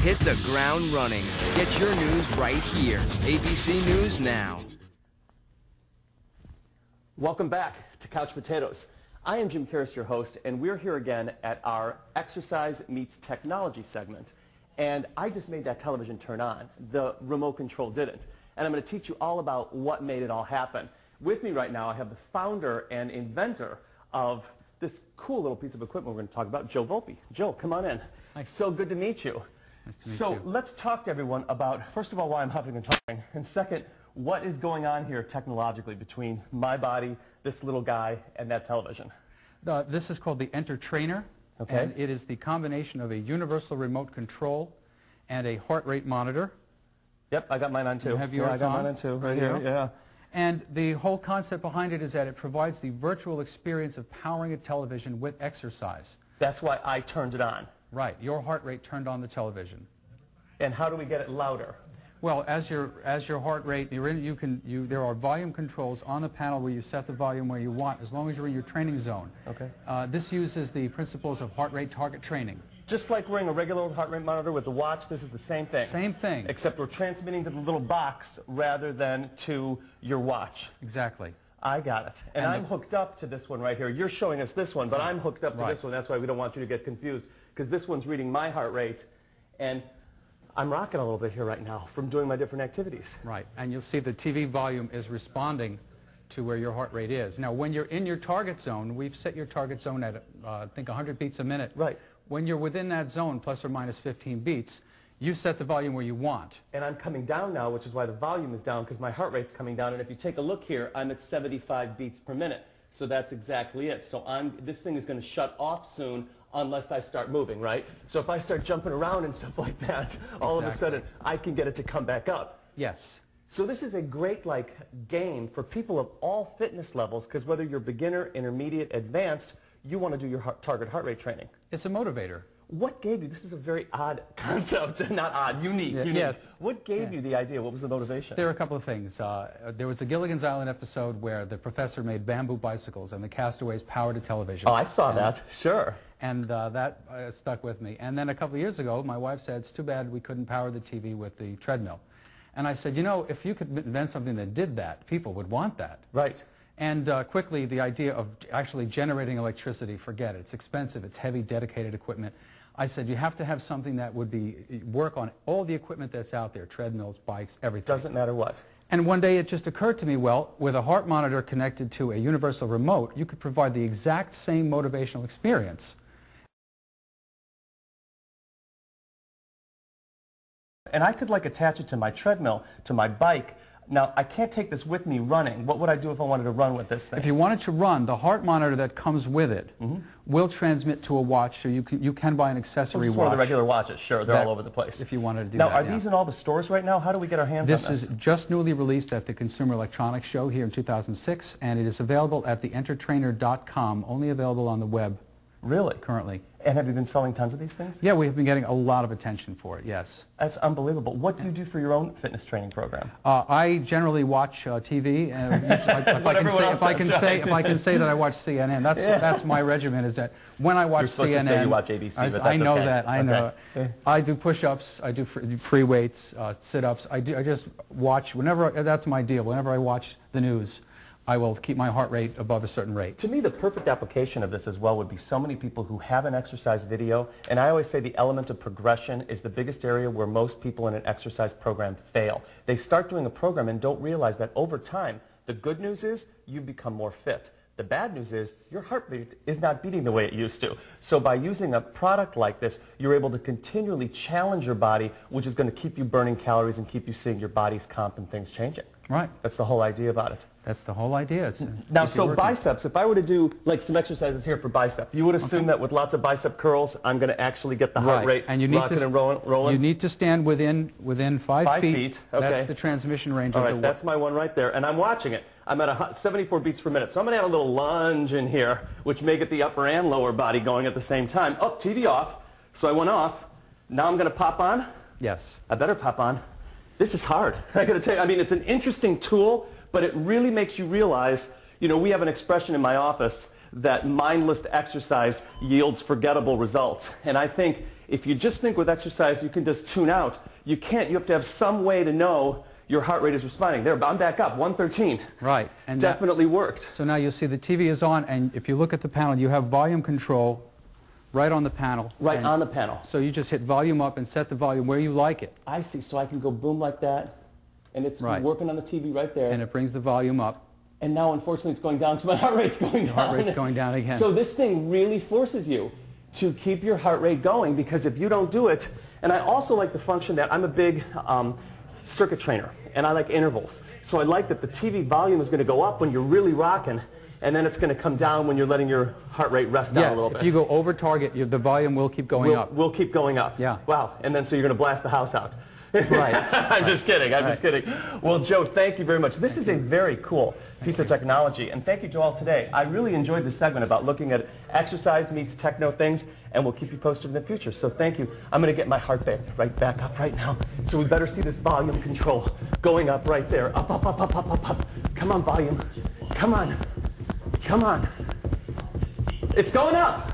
Hit the ground running. Get your news right here. ABC News Now. Welcome back to Couch Potatoes. I am Jim Karras, your host, and we're here again at our Exercise Meets Technology segment. And I just made that television turn on. The remote control didn't. And I'm going to teach you all about what made it all happen. With me right now, I have the founder and inventor of this cool little piece of equipment we're going to talk about, Joe Volpe. Joe, come on in. Nice. So good to meet you. Nice to meet so you. let's talk to everyone about, first of all, why I'm huffing and puffing, and second, what is going on here technologically between my body, this little guy, and that television? This is called the Entertrainer. Okay. And it is the combination of a universal remote control and a heart rate monitor. Yep, I got mine on too. Have yours I got on? mine on too, right There here, you go. yeah. And the whole concept behind it is that it provides the virtual experience of powering a television with exercise. That's why I turned it on. Right. Your heart rate turned on the television. And how do we get it louder? Well, as your heart rate, there are volume controls on the panel where you set the volume where you want, as long as you're in your training zone. Okay. This uses the principles of heart rate target training. Just like wearing a regular old heart rate monitor with the watch, this is the same thing. Same thing. Except we're transmitting to the little box rather than to your watch. Exactly. I got it. And I'm hooked up to this one right here. You're showing us this one, but I'm hooked up to this one. That's why we don't want you to get confused, because this one's reading my heart rate, and I'm rocking a little bit here right now from doing my different activities. Right, and you'll see the TV volume is responding to where your heart rate is. Now, when you're in your target zone, we've set your target zone at, I think, 100 beats a minute. Right. When you're within that zone, plus or minus 15 beats, you set the volume where you want. And I'm coming down now, which is why the volume is down, because my heart rate's coming down. And if you take a look here, I'm at 75 beats per minute. So that's exactly it. So this thing is going to shut off soon unless I start moving, right? So if I start jumping around and stuff like that, all of a sudden I can get it to come back up. Yes. So this is a great game for people of all fitness levels, because whether you're beginner, intermediate, advanced, you want to do your target heart rate training. It's a motivator. What gave you, this is a very odd concept, not odd, unique. Yes. What gave you the idea? What was the motivation? There are a couple of things. There was a Gilligan's Island episode where the professor made bamboo bicycles and the castaways powered a television. Oh, I saw that, sure. And that stuck with me. And then a couple of years ago, my wife said, it's too bad we couldn't power the TV with the treadmill. And I said, you know, if you could invent something that did that, people would want that. Right. And quickly, the idea of actually generating electricity, forget it. It's expensive. It's heavy, dedicated equipment. I said, you have to have something that would work on all the equipment that's out there, treadmills, bikes, everything. Doesn't matter what. And one day it just occurred to me, well, with a heart monitor connected to a universal remote, you could provide the exact same motivational experience. And I could attach it to my treadmill, to my bike. Now, I can't take this with me running. What would I do if I wanted to run with this thing? If you wanted to run, the heart monitor that comes with it will transmit to a watch, so you can buy an accessory watch. One of the regular watches, sure, they're all over the place. If you wanted to do now, that. Now, are these in all the stores right now? How do we get our hands on this? This is just newly released at the Consumer Electronics Show here in 2006, and it is available at TheEnterTRAINER.com, only available on the web. Really? Currently. And have you been selling tons of these things? Yeah, we have been getting a lot of attention for it, yes. That's unbelievable. What do you do for your own fitness training program? I generally watch TV. If I can say that I watch CNN, that's my regimen, is that when I watch CNN... You're supposed to say you watch ABC, but that's I know okay. that, I know. I do push-ups, I do free weights, sit-ups. I just watch, that's my deal. Whenever I watch the news, I will keep my heart rate above a certain rate. To me, the perfect application of this as well would be so many people who have an exercise video, and I always say the element of progression is the biggest area where most people in an exercise program fail. They start doing a program and don't realize that over time, the good news is you become more fit. The bad news is your heart rate is not beating the way it used to. So by using a product like this, you're able to continually challenge your body, which is going to keep you burning calories and keep you seeing your body's comp and things changing. Right. That's the whole idea about it. That's the whole idea. Now, so biceps, if I were to do some exercises here for bicep, you would assume that with lots of bicep curls, I'm going to actually get the heart rate rocking and rolling? You need to stand within 5 feet. Okay. That's the transmission range of the work. That's my one right there, and I'm watching it. I'm at 74 beats per minute, so I'm going to have a little lunge in here, which may get the upper and lower body going at the same time. Oh, TV off. So I went off. Now I'm going to pop on? Yes. I better pop on. This is hard. I got to tell you, I mean, it's an interesting tool, but it really makes you realize, you know, we have an expression in my office that mindless exercise yields forgettable results. And I think If you just think with exercise you can just tune out, you can't. You have to have some way to know your heart rate is responding. There, I'm back up, 113. Right. And definitely worked. So now you'll see the TV is on, and if you look at the panel, you have volume control right on the panel. Right on the panel. So you just hit volume up and set the volume where you like it. I see. So I can go boom like that, and it's Right. working on the TV right there. And it brings the volume up. And now, unfortunately, it's going down because my heart rate's going down. Heart rate's going down again. So this thing really forces you to keep your heart rate going, because if you don't do it, and I also like the function that I'm a big circuit trainer, and I like intervals. So I like that the TV volume is going to go up when you're really rocking, and then it's going to come down when you're letting your heart rate rest down a little bit. Yes, if you go over target, the volume will keep going up. We'll keep going up. Yeah. Wow. And then so you're going to blast the house out. Right. I'm just kidding. I'm just kidding. Well, Joe, thank you very much. This is a very cool piece of technology, and thank you to all today. I really enjoyed this segment about looking at exercise meets techno things, and we'll keep you posted in the future. So thank you. I'm going to get my heart rate right back up right now. So we better see this volume control going up right there. Up, up, up, up, up, up, up. Come on, volume. Come on. Come on. It's going up.